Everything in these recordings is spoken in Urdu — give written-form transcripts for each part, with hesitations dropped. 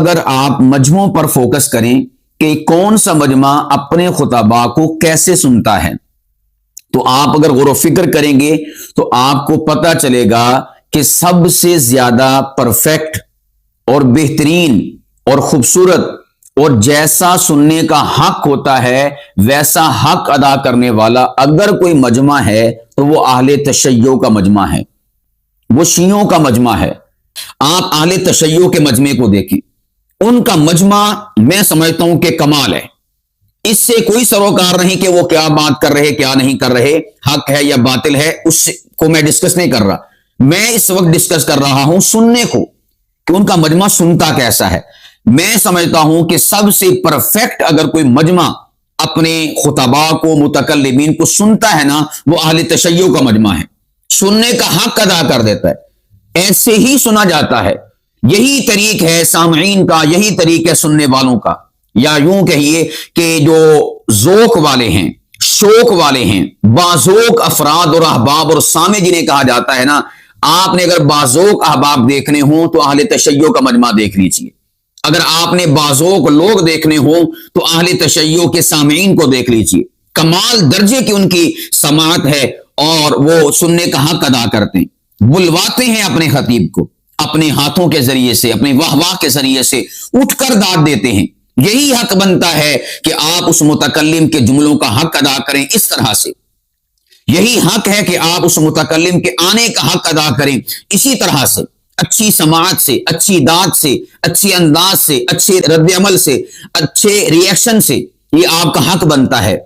اگر آپ مجموعوں پر فوکس کریں کہ کون سا مجمع اپنے خطباء کو کیسے سنتا ہے، تو آپ اگر غور و فکر کریں گے تو آپ کو پتہ چلے گا کہ سب سے زیادہ پرفیکٹ اور بہترین اور خوبصورت اور جیسا سننے کا حق ہوتا ہے ویسا حق ادا کرنے والا اگر کوئی مجمع ہے تو وہ اہل تشیع کا مجمع ہے، وہ شیعوں کا مجمع ہے۔ آپ اہل تشیع کے مجمع کو دیکھیں، ان کا مجمع میں سمجھتا ہوں کہ کمال ہے، اس سے کوئی سروکار نہیں کہ وہ کیا بات کر رہے کیا نہیں کر رہے، حق ہے یا باطل ہے، اس کو میں ڈسکس نہیں کر رہا۔ میں اس وقت ڈسکس کر رہا ہوں سننے کو کہ ان کا مجمع سنتا کیسا ہے۔ میں سمجھتا ہوں کہ سب سے پرفیکٹ اگر کوئی مجمع اپنے خطباء کو متکلمین کو سنتا ہے نا، وہ اہل تشیع کا مجمع ہے، سننے کا حق ادا کر دیتا ہے، ایسے ہی سنا جاتا ہے۔ یہی طریق ہے سامعین کا، یہی طریق ہے سننے والوں کا، یا یوں کہیے کہ جو ذوق والے ہیں، شوق والے ہیں، باذوق افراد اور احباب اور سامع جنہیں کہا جاتا ہے نا، آپ نے اگر باذوق احباب دیکھنے ہوں تو اہل تشیع کا مجمع دیکھ لیجیے، اگر آپ نے باذوق لوگ دیکھنے ہوں تو اہل تشیع کے سامعین کو دیکھ لیجیے، کمال درجے کی ان کی سماعت ہے اور وہ سننے کا حق ادا کرتے ہیں، بلواتے ہیں اپنے خطیب کو اپنے ہاتھوں کے ذریعے سے، اپنے واہ واہ کے ذریعے سے اٹھ کر داد دیتے ہیں۔ یہی حق بنتا ہے کہ آپ اس متکلم کے جملوں کا حق ادا کریں اس طرح سے، یہی حق ہے کہ آپ اس متکلم کے آنے کا حق ادا کریں اسی طرح سے، اچھی سماعت سے، اچھی داد سے، اچھی انداز سے، اچھے رد عمل سے، اچھے ریئیکشن سے، یہ آپ کا حق بنتا ہے۔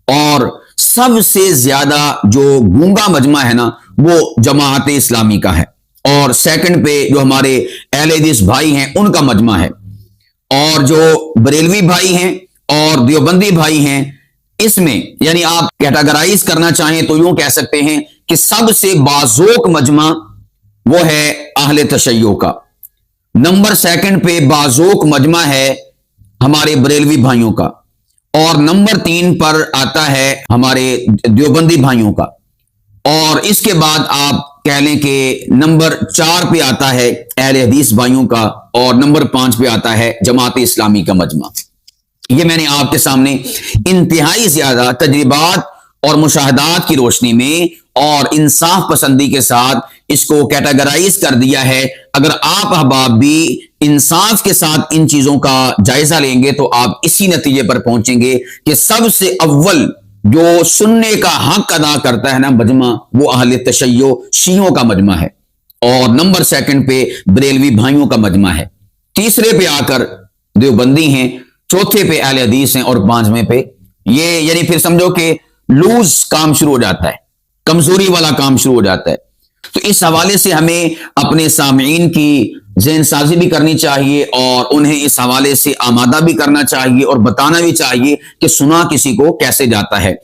اور سب سے زیادہ جو گونگا مجمع ہے نا وہ جماعت اسلامی کا ہے، اور سیکنڈ پہ جو ہمارے اہل حدیث بھائی ہیں ان کا مجمع ہے، اور جو بریلوی بھائی ہیں اور دیوبندی بھائی ہیں اس میں یعنی آپ کیٹاگرائز کرنا چاہیں تو یوں کہہ سکتے ہیں کہ سب سے باذوق مجمع وہ ہے اہل تشیع کا، نمبر سیکنڈ پہ باذوق مجمع ہے ہمارے بریلوی بھائیوں کا، اور نمبر 3 پر آتا ہے ہمارے دیوبندی بھائیوں کا، اور اس کے بعد آپ کہہ لیں کہ نمبر 4 پہ آتا ہے اہل حدیث بھائیوں کا، اور نمبر 5 پہ آتا ہے جماعت اسلامی کا مجمع۔ یہ میں نے آپ کے سامنے انتہائی زیادہ تجربات اور مشاہدات کی روشنی میں اور انصاف پسندی کے ساتھ اس کو کیٹاگرائز کر دیا ہے۔ اگر آپ احباب بھی انصاف کے ساتھ ان چیزوں کا جائزہ لیں گے تو آپ اسی نتیجے پر پہنچیں گے کہ سب سے اول جو سننے کا حق ادا کرتا ہے نا مجمع وہ اہل تشیع شیعوں کا مجمع ہے، اور نمبر سیکنڈ پہ بریلوی بھائیوں کا مجمع ہے، تیسرے پہ آ کر دیوبندی ہیں، چوتھے پہ اہل حدیث ہیں، اور 5ویں پہ یہ یعنی پھر سمجھو کہ لوز کام شروع ہو جاتا ہے، کمزوری والا کام شروع ہو جاتا ہے۔ تو اس حوالے سے ہمیں اپنے سامعین کی ذہن سازی بھی کرنی چاہیے اور انہیں اس حوالے سے آمادہ بھی کرنا چاہیے اور بتانا بھی چاہیے کہ سنا کسی کو کیسے جاتا ہے۔